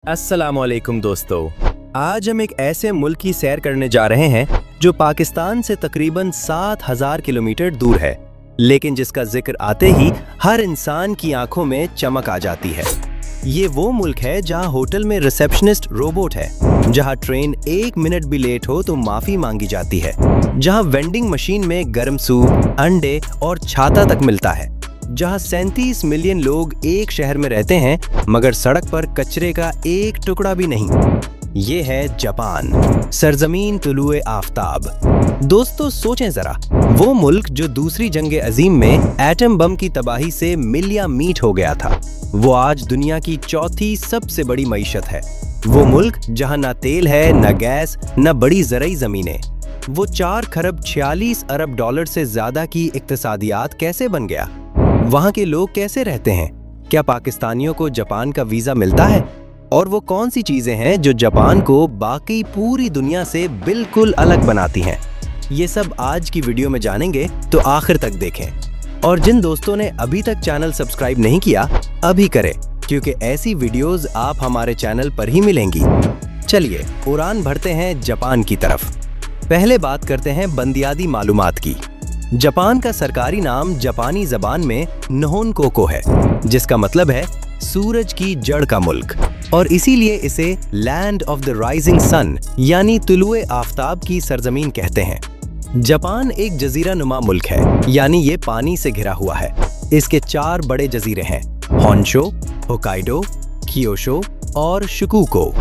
अस्सलामुअलैकुम दोस्तों, आज हम एक ऐसे मुल्क की सैर करने जा रहे हैं जो पाकिस्तान से तकरीबन 7000 किलोमीटर दूर है, लेकिन जिसका जिक्र आते ही हर इंसान की आंखों में चमक आ जाती है। ये वो मुल्क है जहां होटल में रिसेप्शनिस्ट रोबोट है, जहां ट्रेन 1 मिनट भी लेट हो तो माफी मांगी जाती है, जहां वेंडिंग मशीन में गर्म सूप, अंडे और छाता तक मिलता है, जहां 37 मिलियन लोग एक शहर में रहते हैं मगर सड़क पर कचरे का एक टुकड़ा भी नहीं। ये है जापान, सरजमीन तुलुए आफताब। दोस्तों सोचें जरा, वो मुल्क जो दूसरी जंग अजीम में एटम बम की तबाही से मिलिया मीट हो गया था, वो आज दुनिया की चौथी सबसे बड़ी मईशत है। वो मुल्क जहां ना तेल है, न गैस, न बड़ी ज़रई ज़मीनें। वो 4 खरब 46 अरब डॉलर से ज्यादा की इक्तिसादियात कैसे बन गया? वहाँ के लोग कैसे रहते हैं? क्या पाकिस्तानियों को जापान का वीज़ा मिलता है? और वो कौन सी चीज़ें हैं जो जापान को बाकी पूरी दुनिया से बिल्कुल अलग बनाती हैं? ये सब आज की वीडियो में जानेंगे, तो आखिर तक देखें। और जिन दोस्तों ने अभी तक चैनल सब्सक्राइब नहीं किया, अभी करें, क्योंकि ऐसी वीडियोज़ आप हमारे चैनल पर ही मिलेंगी। चलिए उड़ान भरते हैं जापान की तरफ। पहले बात करते हैं बंदियादी मालूमात की। जापान का सरकारी नाम जापानी ज़बान में नहोन कोको है, जिसका मतलब है सूरज की जड़ का मुल्क, और इसीलिए इसे land of the rising sun यानी तुलुए आफताब की सरजमीन कहते हैं। जापान एक जजीरा नुमा मुल्क है, यानी ये पानी से घिरा हुआ है। इसके 4 बड़े जजीरे हैं, होंशो, होकाइडो, क्योशो और शुकुको,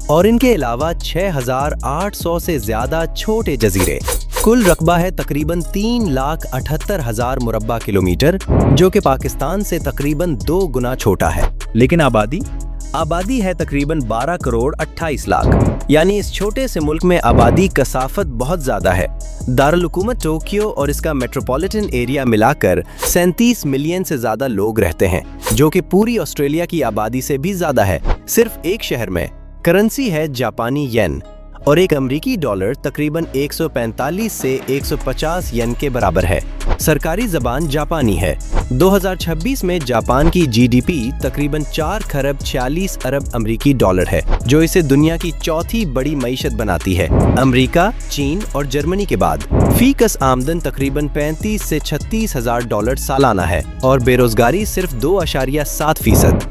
और इनके अलावा 6800 से ज्यादा छोटे जजीरे। कुल रकबा है तकरीबन 3,78,000 मुरब्बा किलोमीटर, जो कि पाकिस्तान से तकरीबन 2 गुना छोटा है। लेकिन आबादी है तकरीबन 12 करोड़ 28 लाख, यानी इस छोटे से मुल्क में आबादी कसाफत बहुत ज्यादा है। दारुल हुकूमत टोक्यो और इसका मेट्रोपॉलिटन एरिया मिलाकर 37 मिलियन से ज्यादा लोग रहते हैं, जो कि पूरी ऑस्ट्रेलिया की आबादी से भी ज्यादा है। सिर्फ एक शहर में करेंसी है जापानी येन, और एक अमरीकी डॉलर तकरीबन 145 से 150 येन के बराबर है। सरकारी ज़बान जापानी है। 2026 में जापान की जीडीपी तकरीबन 4 खरब 46 अरब अमरीकी डॉलर है, जो इसे दुनिया की चौथी बड़ी मईशत बनाती है, अमरीका, चीन और जर्मनी के बाद। फीकस आमदन तकरीबन 35 से 36 हजार डॉलर सालाना है, और बेरोजगारी सिर्फ 2.7%।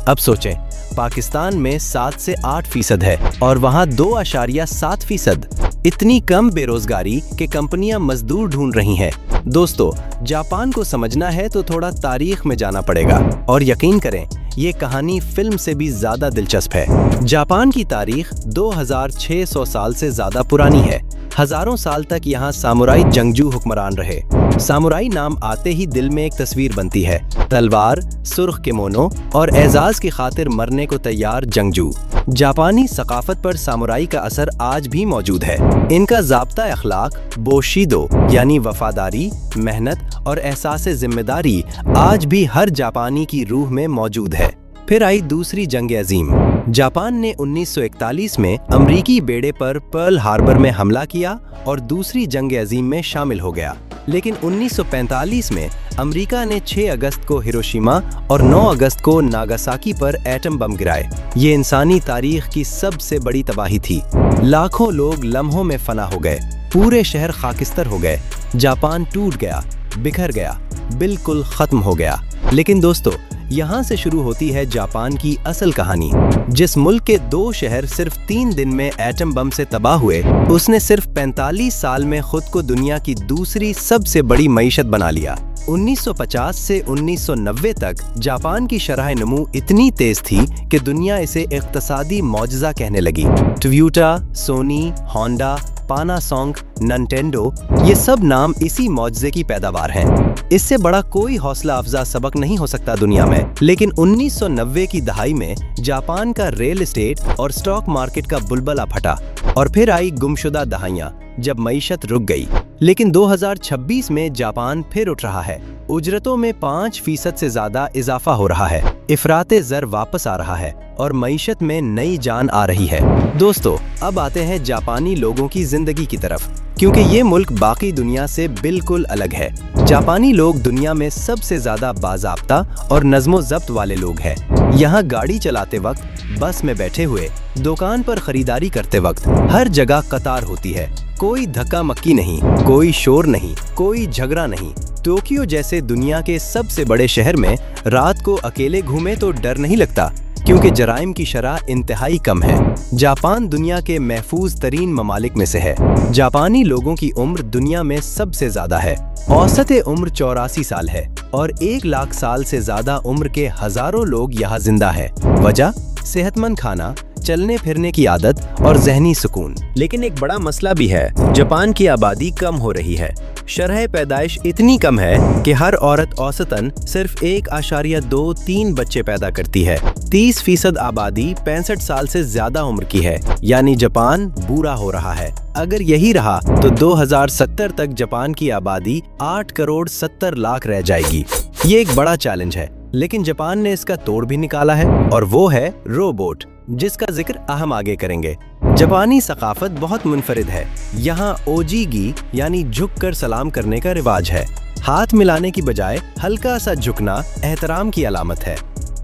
अब सोचें, पाकिस्तान में 7 से 8% है और वहाँ 2.7%। इतनी कम बेरोजगारी कि कंपनियां मजदूर ढूंढ रही हैं। दोस्तों, जापान को समझना है तो थोड़ा तारीख में जाना पड़ेगा, और यकीन करें ये कहानी फिल्म से भी ज्यादा दिलचस्प है। जापान की तारीख 2600 साल से ज्यादा पुरानी है। हजारों साल तक यहाँ सामुराई जंगजू हुक्मरान रहे। सामुराई नाम आते ही दिल में एक तस्वीर बनती है, तलवार, सुर्ख किमोनो और एजाज की खातिर मरने को तैयार जंगजू। जापानी सकाफत पर सामुराई का असर आज भी मौजूद है। इनका ज़ाब्ता अखलाक बोशीदो यानी वफादारी, मेहनत और एहसास जिम्मेदारी आज भी हर जापानी की रूह में मौजूद है। फिर आई दूसरी जंग अजीम। जापान ने 1941 में अमरीकी बेड़े पर पर्ल हार्बर में हमला किया और दूसरी जंग अजीम में शामिल हो गया। लेकिन 1945 में अमेरिका ने 6 अगस्त को हिरोशिमा और 9 अगस्त को नागासाकी पर एटम बम गिराए। ये इंसानी तारीख की सबसे बड़ी तबाही थी। लाखों लोग लम्हों में फना हो गए, पूरे शहर खाकिस्तर हो गए, जापान टूट गया, बिखर गया, बिल्कुल खत्म हो गया। लेकिन दोस्तों, यहाँ से शुरू होती है जापान की असल कहानी। जिस मुल्क के 2 शहर सिर्फ 3 दिन में एटम बम से तबाह हुए, उसने सिर्फ 45 साल में खुद को दुनिया की दूसरी सबसे बड़ी मईशत बना लिया। 1950 से 1990 तक जापान की शरह नमू इतनी तेज थी कि दुनिया इसे इक्तसादी मौजज़ा कहने लगी। Toyota, Soni, Honda, Panasonic, Nintendo, ये सब नाम इसी मौजज़े की पैदावार हैं। इससे बड़ा कोई हौसला अफजा सबक नहीं हो सकता दुनिया में। लेकिन 1990 की दहाई में जापान का रियल एस्टेट और स्टॉक मार्केट का बुलबुला फटा, और फिर आई गुमशुदा दहाइयाँ जब मईशत रुक गई। लेकिन 2026 में जापान फिर उठ रहा है। उजरतों में 5% से ज्यादा इजाफा हो रहा है, इफराते ज़र वापस आ रहा है, और मईशत में नई जान आ रही है। दोस्तों, अब आते हैं जापानी लोगों की जिंदगी की तरफ, क्योंकि ये मुल्क बाकी दुनिया से बिल्कुल अलग है। जापानी लोग दुनिया में सबसे ज्यादा बाज़ाब्ता और नज़्मो ज़ब्त वाले लोग हैं। यहाँ गाड़ी चलाते वक्त, बस में बैठे हुए, दुकान पर खरीदारी करते वक्त हर जगह कतार होती है। कोई धक्का मक्की नहीं, कोई शोर नहीं, कोई झगड़ा नहीं। टोक्यो जैसे दुनिया के सबसे बड़े शहर में रात को अकेले घूमे तो डर नहीं लगता, क्योंकि जराइम की शरह इंतहाई कम है। जापान दुनिया के महफूज तरीन ममालिक में से है। जापानी लोगों की उम्र दुनिया में सबसे ज्यादा है। औसत उम्र 84 साल है और 1 लाख साल से ज्यादा उम्र के हजारों लोग यहाँ जिंदा है। वजह सेहतमंद खाना, चलने फिरने की आदत और जहनी सुकून। लेकिन एक बड़ा मसला भी है, जापान की आबादी कम हो रही है। शरह पैदाइश इतनी कम है कि हर औरत औसतन सिर्फ 1.23 बच्चे पैदा करती है। 30% आबादी 65 साल से ज्यादा उम्र की है, यानी जापान बूढ़ा हो रहा है। अगर यही रहा तो 2070 तक जापान की आबादी 8 करोड़ 70 लाख रह जाएगी। ये एक बड़ा चैलेंज है, लेकिन जापान ने इसका तोड़ भी निकाला है, और वो है रोबोट, जिसका जिक्र हम आगे करेंगे। जापानी सकाफत बहुत मुनफरिद है। यहाँ ओजीगी यानी झुक कर सलाम करने का रिवाज है। हाथ मिलाने की बजाय हल्का सा झुकना एहतराम की अलामत है।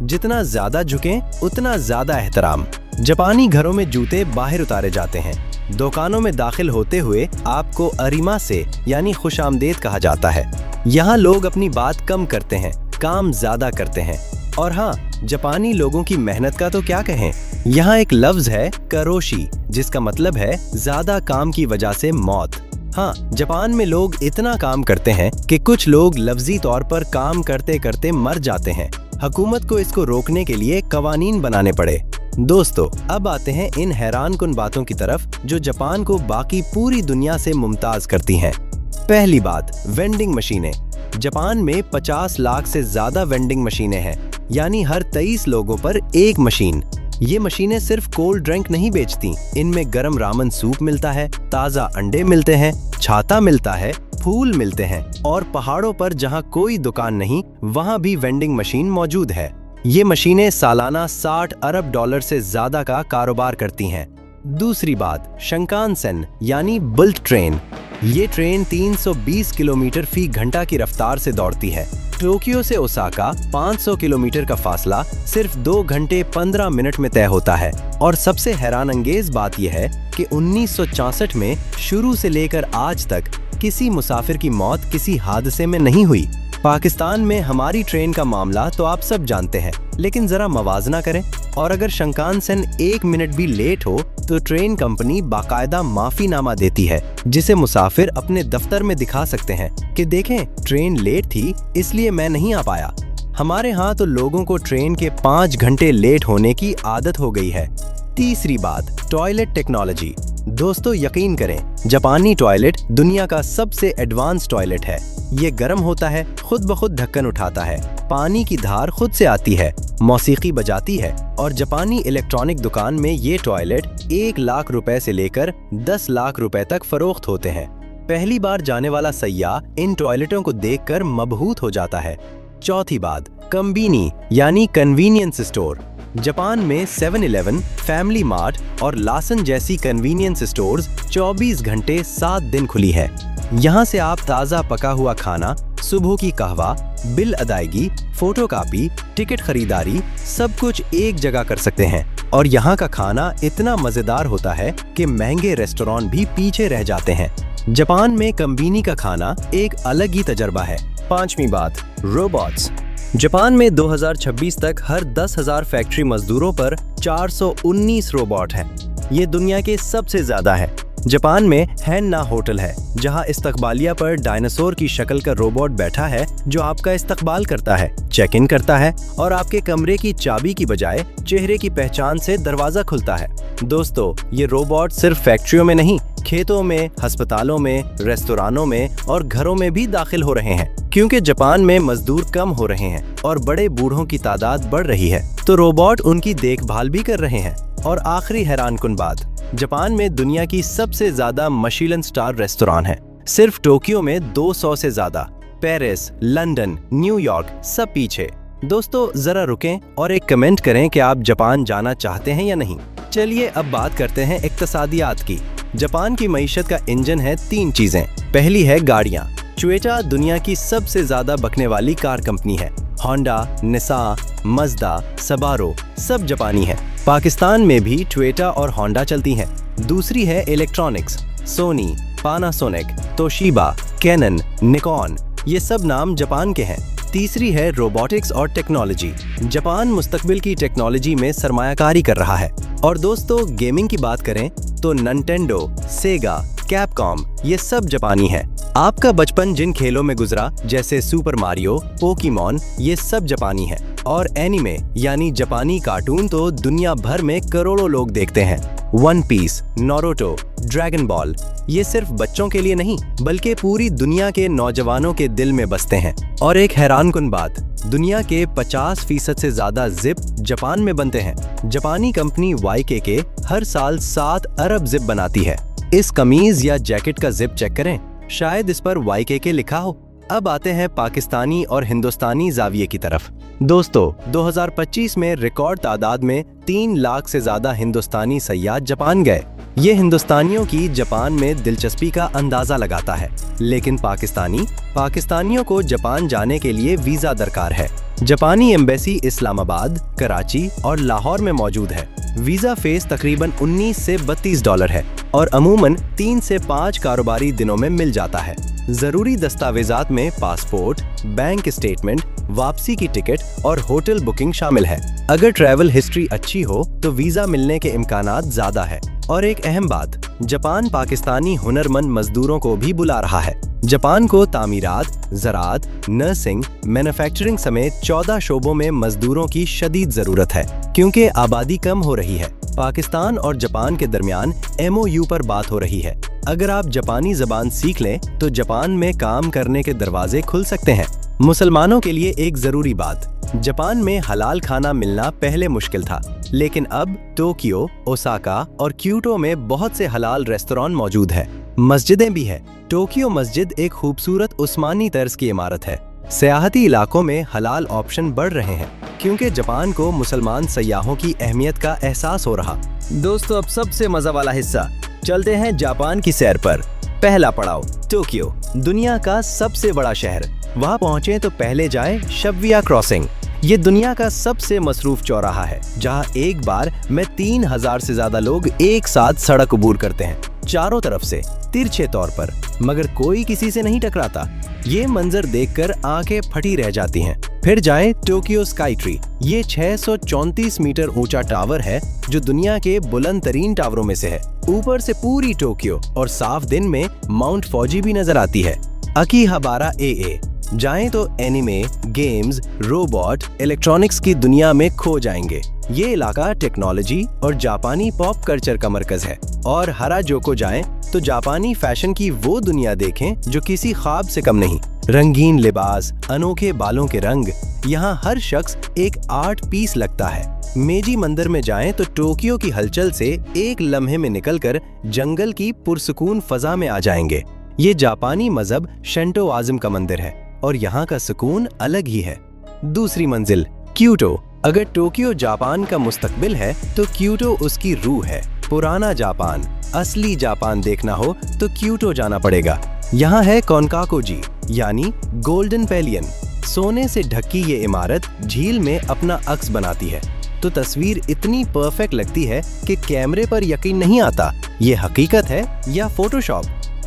जितना ज्यादा झुकें उतना ज्यादा एहतराम। जापानी घरों में जूते बाहर उतारे जाते हैं। दुकानों में दाखिल होते हुए आपको अरिमा से यानी खुशामदेद कहा जाता है। यहाँ लोग अपनी बात कम करते हैं, काम ज्यादा करते हैं। और हाँ, जापानी लोगों की मेहनत का तो क्या कहें। यहाँ एक लफ्ज है करोशी, जिसका मतलब है ज्यादा काम की वजह से मौत। हाँ, जापान में लोग इतना काम करते हैं कि कुछ लोग लफ्जी तौर पर काम करते करते मर जाते हैं। हुकूमत को इसको रोकने के लिए कवानीन बनाने पड़े। दोस्तों, अब आते हैं इन हैरानकुन बातों की तरफ जो जापान को बाकी पूरी दुनिया से मुमताज करती हैं। पहली बात, वेंडिंग मशीनें। जापान में 50 लाख से ज्यादा वेंडिंग मशीनें हैं, यानी हर 23 लोगों पर एक मशीन। ये मशीनें सिर्फ कोल्ड ड्रिंक नहीं बेचती, इनमें गरम रामन सूप मिलता है, ताज़ा अंडे मिलते हैं, छाता मिलता है, फूल मिलते हैं, और पहाड़ों पर जहाँ कोई दुकान नहीं वहाँ भी वेंडिंग मशीन मौजूद है। ये मशीनें सालाना 60 अरब डॉलर से ज्यादा का कारोबार करती हैं। दूसरी बात, शिंकानसेन यानी बुलेट ट्रेन। ये ट्रेन 320 किलोमीटर फी घंटा की रफ्तार से दौड़ती है। टोक्यो से ओसाका 500 किलोमीटर का फासला सिर्फ 2 घंटे 15 मिनट में तय होता है। और सबसे हैरान अंगेज बात यह है कि 1964 में शुरू से लेकर आज तक किसी मुसाफिर की मौत किसी हादसे में नहीं हुई। पाकिस्तान में हमारी ट्रेन का मामला तो आप सब जानते हैं, लेकिन जरा मवाजना करें, और अगर शिंकानसेन 1 मिनट भी लेट हो तो ट्रेन कंपनी बाकायदा माफीनामा देती है, जिसे मुसाफिर अपने दफ्तर में दिखा सकते हैं कि देखें, ट्रेन लेट थी इसलिए मैं नहीं आ पाया। हमारे यहाँ तो लोगों को ट्रेन के 5 घंटे लेट होने की आदत हो गई है। तीसरी बात, टॉयलेट टेक्नोलॉजी। दोस्तों, यकीन करें, जापानी टॉयलेट दुनिया का सबसे एडवांस टॉयलेट है। ये गर्म होता है, खुद ब खुद ढक्कन उठाता है, पानी की धार खुद से आती है, मौसीकी बजाती है, और जापानी इलेक्ट्रॉनिक दुकान में ये टॉयलेट 1 लाख रुपए से लेकर 10 लाख रुपए तक फरोख्त होते हैं। पहली बार जाने वाला सयाह इन टॉयलेटों को देखकर मबहूत हो जाता है। चौथी बात, कंबीनी यानी कन्वीनियंस स्टोर। जापान में 7-Eleven, फैमिली मार्ट और लासन जैसी कन्वीनियंस स्टोर्स 24 घंटे 7 दिन खुली है। यहाँ से आप ताज़ा पका हुआ खाना, सुबह की कहवा, बिल अदायगी, फोटो कॉपी, टिकट खरीदारी सब कुछ एक जगह कर सकते हैं। और यहाँ का खाना इतना मज़ेदार होता है कि महंगे रेस्टोरेंट भी पीछे रह जाते हैं। जापान में कंबीनी का खाना एक अलग ही तजर्बा है। पांचवी बात, रोबोट्स। जापान में 2026 तक हर 10,000 फैक्ट्री मजदूरों पर 419 रोबोट हैं। ये दुनिया के सबसे ज्यादा है। जापान में हैन्ना होटल है, जहां इस्तकबालिया पर डायनासोर की शक्ल का रोबोट बैठा है जो आपका इस्तकबाल करता है, चेक इन करता है और आपके कमरे की चाबी की बजाय चेहरे की पहचान से दरवाजा खुलता है। दोस्तों, ये रोबोट सिर्फ फैक्ट्रियों में नहीं, खेतों में, अस्पतालों में, रेस्तोरानों में और घरों में भी दाखिल हो रहे हैं। क्योंकि जापान में मजदूर कम हो रहे हैं और बड़े बूढ़ों की तादाद बढ़ रही है, तो रोबोट उनकी देखभाल भी कर रहे हैं। और आखिरी हैरानकुन बात, जापान में दुनिया की सबसे ज्यादा मिशेलिन स्टार रेस्तोरां है। सिर्फ टोक्यो में 200 से ज्यादा, पेरिस, लंदन, न्यूयॉर्क सब पीछे। दोस्तों, जरा रुकें और एक कमेंट करें कि आप जापान जाना चाहते हैं या नहीं। चलिए अब बात करते हैं इक्तसादियात की। जापान की मईशत का इंजन है 3 चीजें। पहली है गाड़ियाँ। टोयोटा दुनिया की सबसे ज्यादा बकने वाली कार कंपनी है होंडा, निसा, मज़दा, सबारो सब जापानी हैं। पाकिस्तान में भी टोयोटा और होंडा चलती हैं। दूसरी है electronics, Sony, Panasonic, Toshiba, Canon, Nikon, ये सब नाम जापान के हैं। तीसरी है रोबोटिक्स और टेक्नोलॉजी। जापान मुस्तकबिल की टेक्नोलॉजी में सरमायाकारी कर रहा है। और दोस्तों, गेमिंग की बात करें तो निंटेंडो, सेगा, कैपकॉम ये सब जापानी हैं। आपका बचपन जिन खेलों में गुजरा जैसे सुपर मारियो, पोकेमॉन ये सब जापानी हैं। और एनिमे यानी जापानी कार्टून तो दुनिया भर में करोड़ों लोग देखते हैं। One Piece, Naruto, Dragon Ball ये सिर्फ बच्चों के लिए नहीं बल्कि पूरी दुनिया के नौजवानों के दिल में बसते हैं। और एक हैरानकुन बात, दुनिया के 50% से ज्यादा जिप जापान में बनते हैं। जापानी कंपनी YKK हर साल 7 अरब जिप बनाती है। इस कमीज या जैकेट का जिप चेक करें, शायद इस पर YKK लिखा हो। अब आते हैं पाकिस्तानी और हिंदुस्तानी जाविये की तरफ। दोस्तों, 2025 में रिकॉर्ड तादाद में 3 लाख से ज्यादा हिंदुस्तानी सयाह जापान गए। ये हिंदुस्तानियों की जापान में दिलचस्पी का अंदाजा लगाता है। लेकिन पाकिस्तानियों को जापान जाने के लिए वीजा दरकार है। जापानी एम्बेसी इस्लामाबाद, कराची और लाहौर में मौजूद है। वीजा फीस तकरीबन 19 से $32 है और अमूमन 3 से 5 कारोबारी दिनों में मिल जाता है। जरूरी दस्तावेजात में पासपोर्ट, बैंक स्टेटमेंट, वापसी की टिकट और होटल बुकिंग शामिल है। अगर ट्रैवल हिस्ट्री अच्छी हो तो वीजा मिलने के इम्कानात ज्यादा है। और एक अहम बात, जापान पाकिस्तानी हुनरमंद मजदूरों को भी बुला रहा है। जापान को तामीरात, ज़राअत, नर्सिंग, मैन्युफैक्चरिंग समेत 14 शोबों में मजदूरों की शदीद जरूरत है क्योंकि आबादी कम हो रही है। पाकिस्तान और जापान के दरमियान MOU पर बात हो रही है। अगर आप जापानी जबान सीख लें तो जापान में काम करने के दरवाजे खुल सकते हैं। मुसलमानों के लिए एक जरूरी बात, जापान में हलाल खाना मिलना पहले मुश्किल था, लेकिन अब टोक्यो, ओसाका और क्योटो में बहुत से हलाल रेस्तोरां मौजूद है। मस्जिदें भी है। टोक्यो मस्जिद एक खूबसूरत उस्मानी तर्ज की इमारत है। सियाहती इलाकों में हलाल ऑप्शन बढ़ रहे हैं क्योंकि जापान को मुसलमान सयाहों की अहमियत का एहसास हो रहा। दोस्तों, अब सबसे मजा वाला हिस्सा, चलते हैं जापान की सैर पर। पहला पड़ाव टोक्यो, दुनिया का सबसे बड़ा शहर। वहाँ पहुँचे तो पहले जाए शिबुया क्रॉसिंग। ये दुनिया का सबसे मसरूफ चौराहा है जहाँ एक बार में 3000 से ज्यादा लोग एक साथ सड़क अबूर करते हैं, चारों तरफ से तिरछे तौर पर, मगर कोई किसी से नहीं टकराता। ये मंजर देखकर आंखें फटी रह जाती हैं। फिर जाएं टोक्यो स्काई ट्री। ये 634 मीटर ऊंचा टावर है जो दुनिया के बुलंद तरीन टावरों में से है। ऊपर से पूरी टोक्यो और साफ दिन में माउंट फौजी भी नजर आती है। अकीहाबारा AA जाएं तो एनिमे, गेम्स, रोबोट, इलेक्ट्रॉनिक्स की दुनिया में खो जाएंगे। ये इलाका टेक्नोलॉजी और जापानी पॉप कल्चर का मरकज है। और हराजोको जाएं तो जापानी फैशन की वो दुनिया देखें जो किसी ख्वाब से कम नहीं। रंगीन लिबास, अनोखे बालों के रंग, यहाँ हर शख्स एक आर्ट पीस लगता है। मेजी मंदिर में जाएं तो टोक्यो की हलचल से एक लम्हे में निकलकर जंगल की पुरसुकून फजा में आ जाएंगे। ये जापानी मजहब शिंटो आज़म का मंदिर है और यहाँ का सुकून अलग ही है। दूसरी मंजिल क्योटो। अगर टोक्यो जापान का मुस्तकबिल है तो क्योटो उसकी रूह है। पुराना जापान, असली जापान देखना हो तो क्योटो जाना पड़ेगा। यहाँ है कोनकाकुजी यानी गोल्डन पैलियन। सोने से ढकी ये इमारत झील में अपना अक्स बनाती है तो तस्वीर इतनी परफेक्ट लगती है कि कैमरे पर यकीन नहीं आता ये हकीकत है या फोटोशॉप।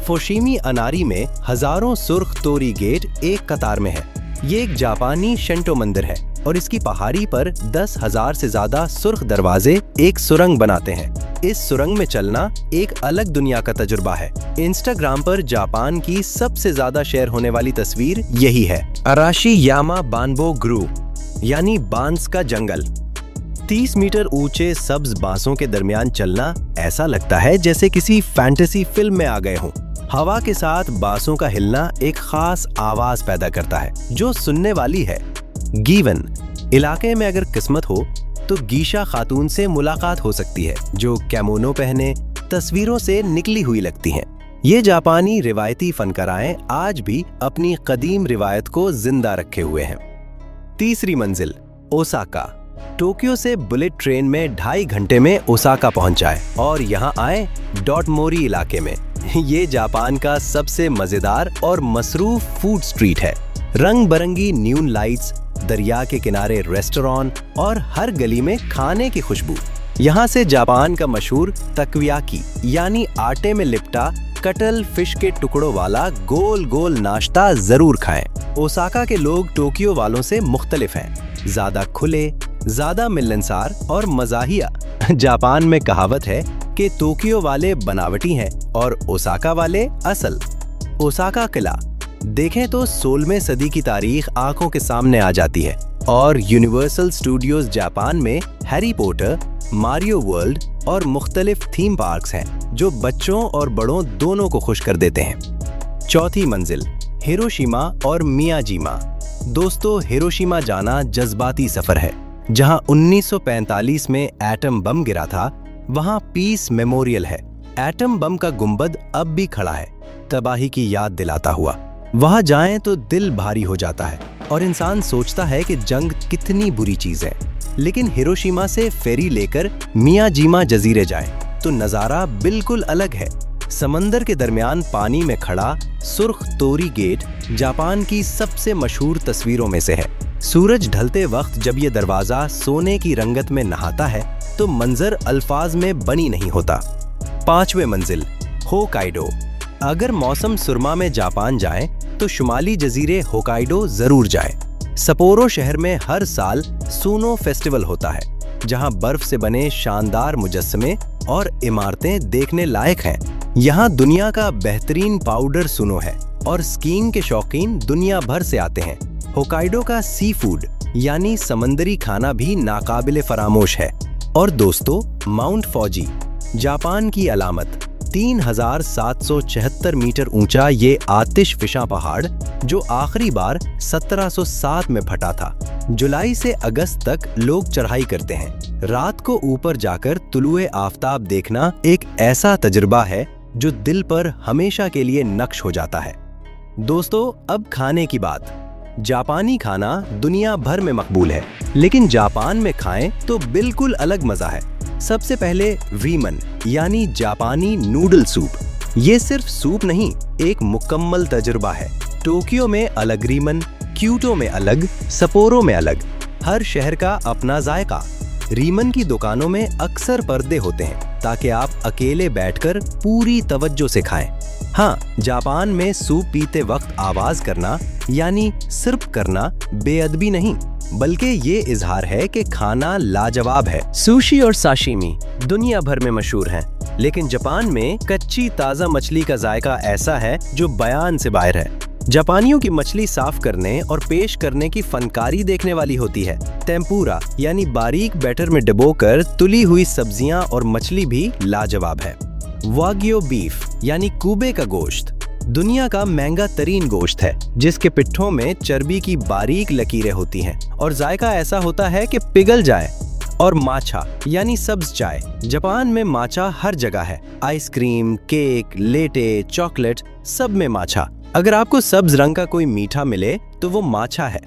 फोशिमी अनारी में हजारों सुर्ख तोरी गेट एक कतार में है। ये एक जापानी शिंटो मंदिर है और इसकी पहाड़ी पर 10,000 से ज्यादा सुर्ख दरवाजे एक सुरंग बनाते हैं। इस सुरंग में चलना एक अलग दुनिया का तजुर्बा है। इंस्टाग्राम पर जापान की सबसे ज्यादा शेयर होने वाली तस्वीर यही है। अराशी यामा बांबो ग्रूव यानी बांस का जंगल। 30 मीटर ऊंचे सब्ज बांसों के दरमियान चलना ऐसा लगता है जैसे किसी फैंटेसी फिल्म में आ गए हों। हवा के साथ बांसों का हिलना एक खास आवाज पैदा करता है जो सुनने वाली है। गीवन इलाके में अगर किस्मत हो तो गीशा खातून से मुलाकात हो सकती है जो कैमोनो पहने तस्वीरों से निकली हुई लगती हैं। ये जापानी रिवायती फनकाराएं आज भी अपनी कदीम रिवायत को जिंदा रखे हुए हैं। तीसरी मंजिल ओसाका। टोक्यो से बुलेट ट्रेन में 2.5 घंटे में ओसाका पहुंच जाए और यहाँ आए डॉटमोरी इलाके में। ये जापान का सबसे मजेदार और मसरूफ फूड स्ट्रीट है। रंग बरंगी न्यून लाइट्स, दरिया के किनारे रेस्टोरेंट और हर गली में खाने की खुशबू। यहाँ से जापान का मशहूर तकवियाकी यानी आटे में लिपटा कटल फिश के टुकड़ों वाला गोल गोल नाश्ता जरूर खाएं। ओसाका के लोग टोक्यो वालों से मुख्तलिफ हैं, ज्यादा खुले, ज्यादा मिलनसार और मज़ाहिया। जापान में कहावत है कि टोक्यो वाले बनावटी हैं और ओसाका वाले असल। ओसाका किला देखें तो 16वीं सदी की तारीख आंखों के सामने आ जाती है और यूनिवर्सल स्टूडियोज जापान में हैरी पॉटर, मारियो वर्ल्ड और मुख्तलिफ थीम पार्क्स हैं जो बच्चों और बड़ों दोनों को खुश कर देते हैं। चौथी मंजिल हिरोशिमा और मियाजीमा। दोस्तों, हिरोशिमा जाना जज्बाती सफर है। जहां 1945 में एटम बम गिरा था, वहां पीस मेमोरियल है। एटम बम का गुंबद अब भी खड़ा है, तबाही की याद दिलाता हुआ। वहां जाएं तो दिल भारी हो जाता है और इंसान सोचता है कि जंग कितनी बुरी चीज है। लेकिन हिरोशिमा से फेरी लेकर मियाजीमा जजीरे जाएं तो नजारा बिल्कुल अलग है। समंदर के दरमियान पानी में खड़ा सुर्ख तोरी गेट जापान की सबसे मशहूर तस्वीरों में से है। सूरज ढलते वक्त जब ये दरवाजा सोने की रंगत में नहाता है तो मंजर अल्फाज में बनी नहीं होता। 5वें मंजिल होकाइडो। अगर मौसम सुरमा में जापान जाएं तो शुमाली जजीरे होकाइडो जरूर जाएं। सपोरो शहर में हर साल सूनो फेस्टिवल होता है, जहां बर्फ से बने शानदार मुजस्समे और इमारतें देखने लायक हैं। यहाँ दुनिया का बेहतरीन पाउडर सुनो है और स्कीइंग के शौकीन दुनिया भर से आते हैं। होकाइडो का सी फूड यानी समंदरी खाना भी नाकाबिले फरामोश है। और दोस्तों, माउंट फौजी, जापान की अलामत। 3776 मीटर ऊंचा ये आतिशफिशा पहाड़ जो आखिरी बार 1707 में फटा था। जुलाई से अगस्त तक लोग चढ़ाई करते हैं। रात को ऊपर जाकर तुलुए आफताब देखना एक ऐसा तजुर्बा है जो दिल पर हमेशा के लिए नक्श हो जाता है। दोस्तों, अब खाने की बात। जापानी खाना दुनिया भर में मकबूल है, लेकिन जापान में खाएं तो बिल्कुल अलग मजा है। सबसे पहले रीमन यानी जापानी नूडल सूप। ये सिर्फ सूप नहीं, एक मुकम्मल तजुर्बा है। टोक्यो में अलग रीमन, क्योटो में अलग, सपोरो में अलग। हर शहर का अपना जायका। रीमन की दुकानों में अक्सर पर्दे होते हैं ताकि आप अकेले बैठकर पूरी तवज्जो से खाएं। हाँ, जापान में सूप पीते वक्त आवाज करना यानी सिर्फ करना बेअदबी नहीं, बल्कि ये इजहार है कि खाना लाजवाब है। सुशी और साशिमी दुनिया भर में मशहूर हैं, लेकिन जापान में कच्ची ताज़ा मछली का जायका ऐसा है जो बयान से बाहर है। जापानियों की मछली साफ करने और पेश करने की फनकारी देखने वाली होती है। टेम्पुरा यानी बारीक बैटर में डुबोकर तुली हुई सब्जियां और मछली भी लाजवाब है। वाग्यो बीफ यानी कूबे का गोश्त दुनिया का महंगा तरीन गोश्त है, जिसके पिट्ठों में चर्बी की बारीक लकीरें होती हैं और जायका ऐसा होता है कि पिघल जाए। और माछा यानी सब्ज चाय। जापान में माछा हर जगह है। आइसक्रीम, केक, लेटे, चॉकलेट, सब में माछा। अगर आपको सब्ज रंग का कोई मीठा मिले तो वो माछा है।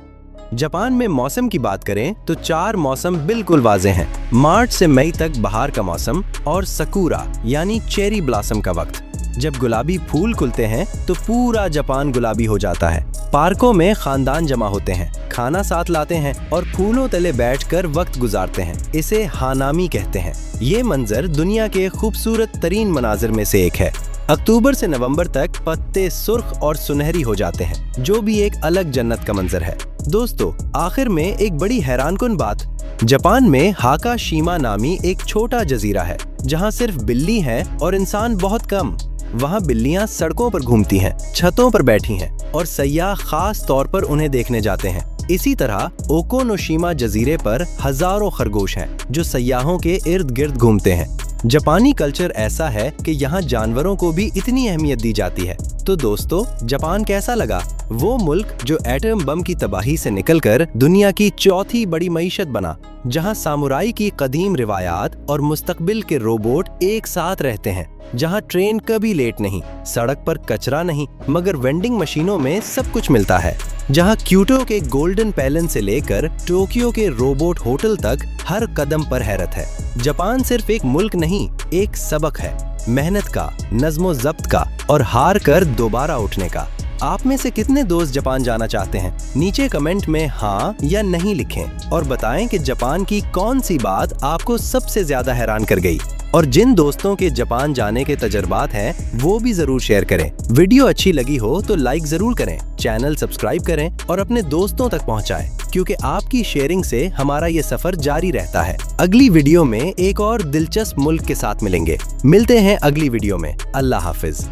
जापान में मौसम की बात करें तो 4 मौसम बिल्कुल वाज़े हैं। मार्च से मई तक बहार का मौसम और सकूरा यानी चेरी ब्लॉसम का वक्त। जब गुलाबी फूल खुलते हैं तो पूरा जापान गुलाबी हो जाता है। पार्कों में खानदान जमा होते हैं, खाना साथ लाते हैं और फूलों तले बैठकर वक्त गुजारते हैं। इसे हानामी कहते हैं। ये मंजर दुनिया के खूबसूरत तरीन मनाजिर में से एक है। अक्टूबर से नवंबर तक पत्ते सुर्ख और सुनहरी हो जाते हैं, जो भी एक अलग जन्नत का मंजर है। दोस्तों, आखिर में एक बड़ी हैरानकुन बात। जापान में हाकाशिमा नामी एक छोटा जजीरा है जहां सिर्फ बिल्ली है और इंसान बहुत कम। वहां बिल्लियां सड़कों पर घूमती हैं, छतों पर बैठी हैं और सयाह खास तौर पर उन्हें देखने जाते हैं। इसी तरह ओकोनोशिमा जजीरे पर हजारों खरगोश हैं जो सयाहों के इर्द गिर्द घूमते हैं। जापानी कल्चर ऐसा है कि यहाँ जानवरों को भी इतनी अहमियत दी जाती है। तो दोस्तों, जापान कैसा लगा? वो मुल्क जो एटम बम की तबाही से निकलकर दुनिया की चौथी बड़ी मईशत बना, जहाँ सामुराई की कदीम रिवायात और मुस्तकबिल के रोबोट एक साथ रहते हैं, जहाँ ट्रेन कभी लेट नहीं, सड़क पर कचरा नहीं, मगर वेंडिंग मशीनों में सब कुछ मिलता है, जहाँ क्योटो के गोल्डन पैलेस से लेकर टोक्यो के रोबोट होटल तक हर कदम पर हैरत है। जापान सिर्फ एक मुल्क नहीं, एक सबक है, मेहनत का, नज़्मो ज़ब्त का और हार कर दोबारा उठने का। आप में से कितने दोस्त जापान जाना चाहते हैं? नीचे कमेंट में हाँ या नहीं लिखें और बताएं कि जापान की कौन सी बात आपको सबसे ज्यादा हैरान कर गई। और जिन दोस्तों के जापान जाने के तजुर्बात हैं वो भी जरूर शेयर करें। वीडियो अच्छी लगी हो तो लाइक जरूर करें, चैनल सब्सक्राइब करें और अपने दोस्तों तक पहुंचाएं, क्योंकि आपकी शेयरिंग से हमारा ये सफर जारी रहता है। अगली वीडियो में एक और दिलचस्प मुल्क के साथ मिलेंगे। मिलते हैं अगली वीडियो में। अल्लाह हाफिज।